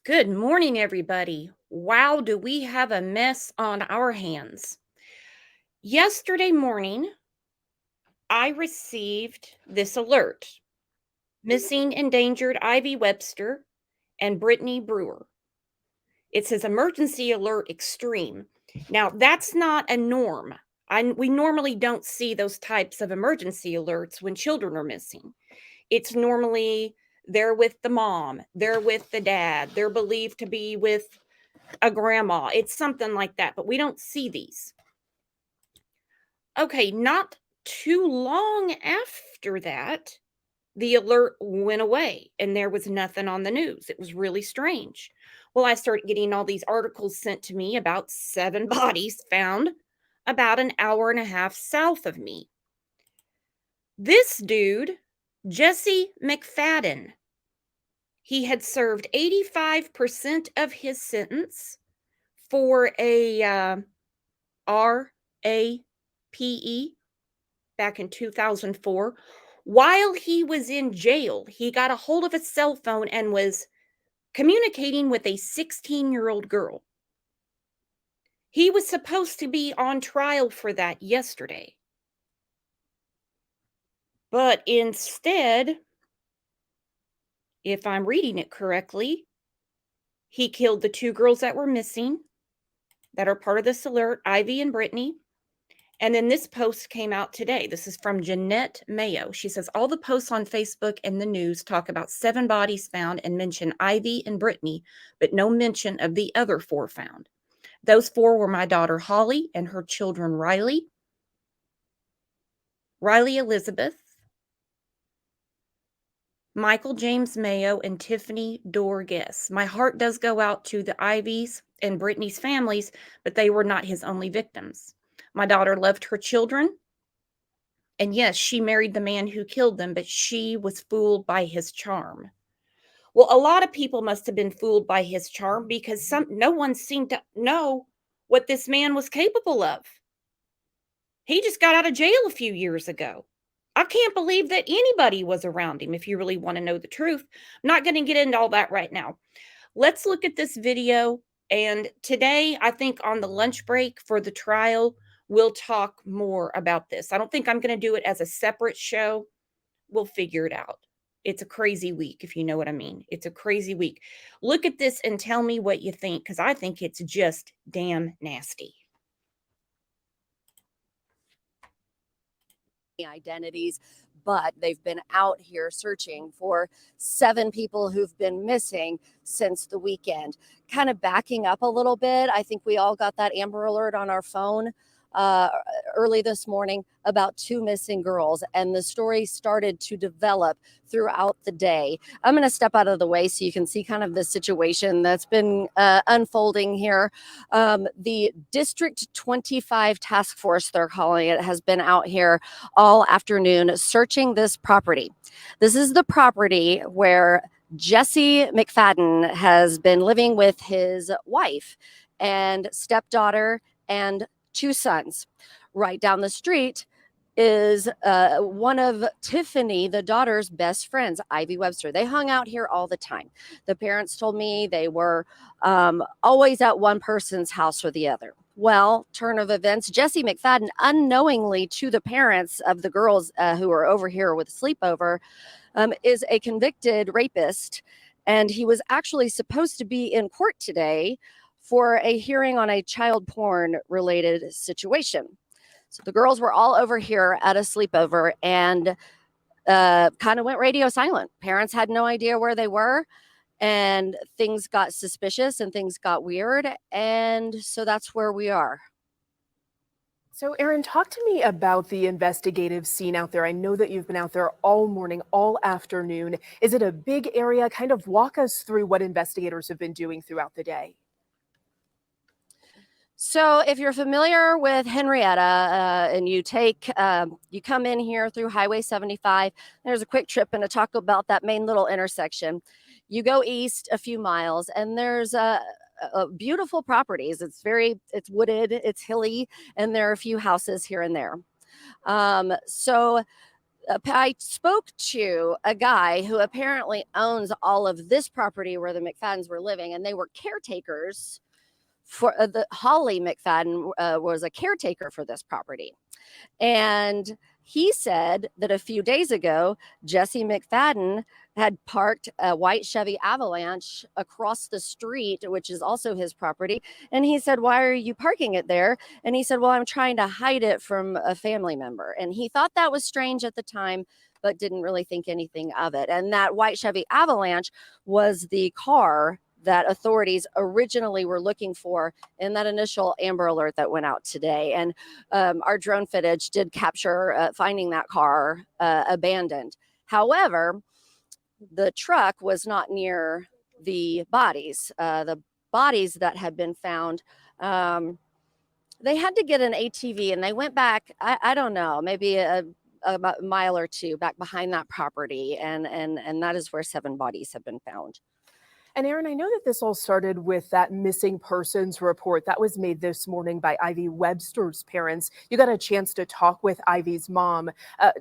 Good morning, everybody. Wow, do we have a mess on our hands? Yesterday morning, I received this alert: missing endangered Ivy Webster and Brittany Brewer. It says emergency alert extreme. Now, that's not a norm. We normally don't see those types of emergency alerts when children are missing. It's normally they're with the mom, they're with the dad, they're believed to be with a grandma. It's something like that, but we don't see these. Okay, not too long after that, the alert went away and there was nothing on the news. It was really strange. Well, I started getting all these articles sent to me about 7 bodies found about an hour and a half south of me. This dude, Jesse McFadden, he had served 85% of his sentence for a RAPE back in 2004. While he was in jail, he got a hold of a cell phone and was communicating with a 16-year-old girl. He was supposed to be on trial for that yesterday. But instead, if I'm reading it correctly, he killed the 2 girls that were missing that are part of this alert, Ivy and Brittany. And then this post came out today. This is from Jeanette Mayo. She says, all the posts on Facebook and the news talk about 7 bodies found and mention Ivy and Brittany, but no mention of the other 4 found. Those 4 were my daughter Holly and her children Riley Elizabeth, Michael James Mayo, and Tiffany Dorr Guess. My heart does go out to the Ivies and Brittany's families, but they were not his only victims. My daughter loved her children. And yes, she married the man who killed them, but she was fooled by his charm. Well, a lot of people must have been fooled by his charm because no one seemed to know what this man was capable of. He just got out of jail a few years ago. I can't believe that anybody was around him, if you really want to know the truth. I'm not going to get into all that right now. Let's look at this video. And today, I think on the lunch break for the trial, we'll talk more about this. I don't think I'm going to do it as a separate show. We'll figure it out. It's a crazy week, if you know what I mean. It's a crazy week. Look at this and tell me what you think, because I think it's just damn nasty. Identities, but they've been out here searching for 7 people who've been missing since the weekend. Kind of backing up a little bit, I think we all got that Amber Alert on our phone early this morning about 2 missing girls, and the story started to develop throughout the day. I'm going to step out of the way so you can see kind of the situation that's been unfolding here. The District 25 task force, they're calling it, has been out here all afternoon searching this property. This is the property where Jesse McFadden has been living with his wife and stepdaughter and 2 sons. Right down the street is one of Tiffany, the daughter's best friends, Ivy Webster. They hung out here all the time. The parents told me they were always at one person's house or the other. Well, turn of events, Jesse McFadden, unknowingly to the parents of the girls who are over here with a sleepover, is a convicted rapist. And he was actually supposed to be in court today for a hearing on a child porn related situation. So the girls were all over here at a sleepover and kind of went radio silent. Parents had no idea where they were, and things got suspicious and things got weird. And so that's where we are. So, Erin, talk to me about the investigative scene out there. I know that you've been out there all morning, all afternoon. Is it a big area? Kind of walk us through what investigators have been doing throughout the day. So if you're familiar with Henrietta and you come in here through Highway 75, there's a quick trip and a talk about that main little intersection. You go east a few miles and there's beautiful properties. It's wooded, it's hilly, and there are a few houses here and there. So I spoke to a guy who apparently owns all of this property where the McFaddens were living, and they were caretakers for the Holly McFadden was a caretaker for this property. And he said that a few days ago, Jesse McFadden had parked a white Chevy Avalanche across the street, which is also his property. And he said, "Why are you parking it there?" And he said, "Well, I'm trying to hide it from a family member." And he thought that was strange at the time, but didn't really think anything of it. And that white Chevy Avalanche was the car that authorities originally were looking for in that initial Amber Alert that went out today. And our drone footage did capture finding that car abandoned. However, the truck was not near the bodies. The bodies that had been found, they had to get an ATV, and they went back, I don't know, maybe a mile or two back behind that property. And that is where 7 bodies have been found. And Aaron, I know that this all started with that missing persons report that was made this morning by Ivy Webster's parents. You got a chance to talk with Ivy's mom.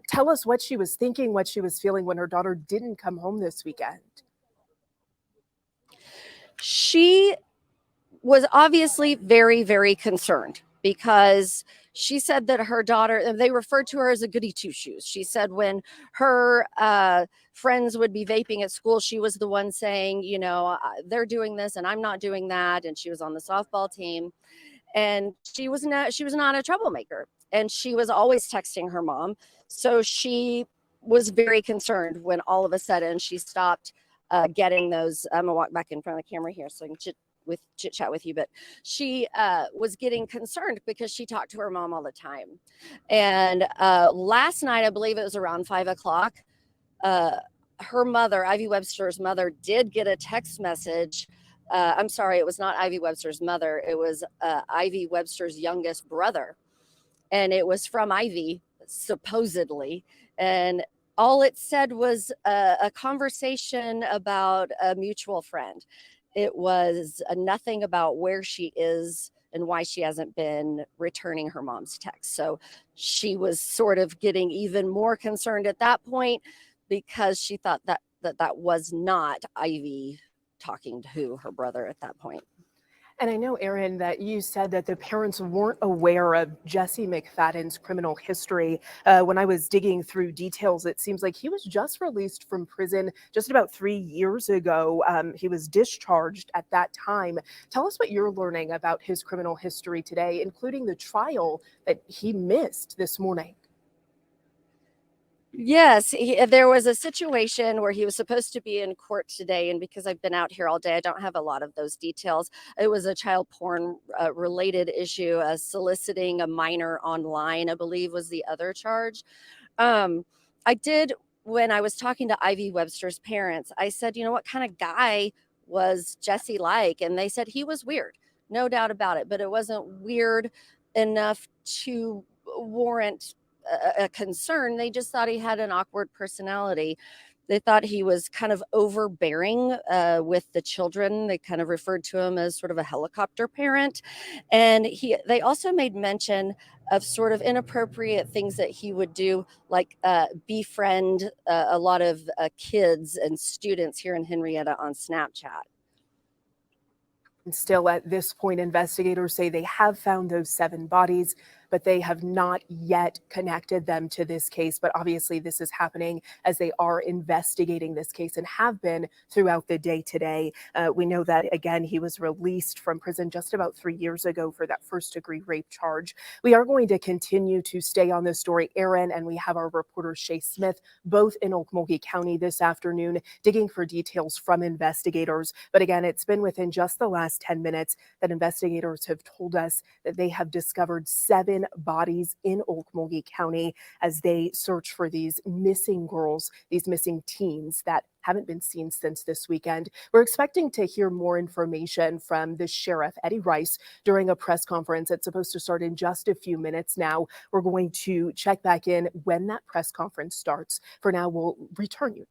Tell us what she was thinking, what she was feeling when her daughter didn't come home this weekend. She was obviously very, very concerned because she said that her daughter, and they referred to her as a goody two shoes. She said when her friends would be vaping at school, she was the one saying, you know, they're doing this and I'm not doing that. And she was on the softball team, and she was not a troublemaker, and she was always texting her mom. So she was very concerned when all of a sudden she stopped getting those. I'm gonna walk back in front of the camera here so I can chit chat with you, but she was getting concerned because she talked to her mom all the time. And last night, I believe it was around 5 o'clock, her mother, Ivy Webster's mother, did get a text message. I'm sorry, it was not Ivy Webster's mother. It was Ivy Webster's youngest brother. And it was from Ivy, supposedly. And all it said was a conversation about a mutual friend. It was nothing about where she is and why she hasn't been returning her mom's text. So she was sort of getting even more concerned at that point because she thought that was not Ivy talking to her brother at that point. And I know, Aaron, that you said that the parents weren't aware of Jesse McFadden's criminal history. When I was digging through details, it seems like he was just released from prison just about 3 years ago. He was discharged at that time. Tell us what you're learning about his criminal history today, including the trial that he missed this morning. Yes, there was a situation where he was supposed to be in court today, and because I've been out here all day, I don't have a lot of those details. It was a child porn related issue, soliciting a minor online, I believe was the other charge. I did, when I was talking to Ivy Webster's parents, I said, you know, what kind of guy was Jesse like? And they said he was weird, no doubt about it, but it wasn't weird enough to warrant a concern. They just thought he had an awkward personality. They thought he was kind of overbearing with the children. They kind of referred to him as sort of a helicopter parent. And they also made mention of sort of inappropriate things that he would do, like befriend a lot of kids and students here in Henrietta on Snapchat. And still at this point, investigators say they have found those 7 bodies, but they have not yet connected them to this case. But obviously this is happening as they are investigating this case and have been throughout the day today. We know that, again, he was released from prison just about 3 years ago for that first-degree rape charge. We are going to continue to stay on this story, Aaron, and we have our reporter Shay Smith, both in Okmulgee County this afternoon, digging for details from investigators. But again, it's been within just the last 10 minutes that investigators have told us that they have discovered 7 bodies in Okmulgee County as they search for these missing girls, these missing teens that haven't been seen since this weekend. We're expecting to hear more information from the sheriff, Eddie Rice, during a press conference. It's supposed to start in just a few minutes now. We're going to check back in when that press conference starts. For now, we'll return you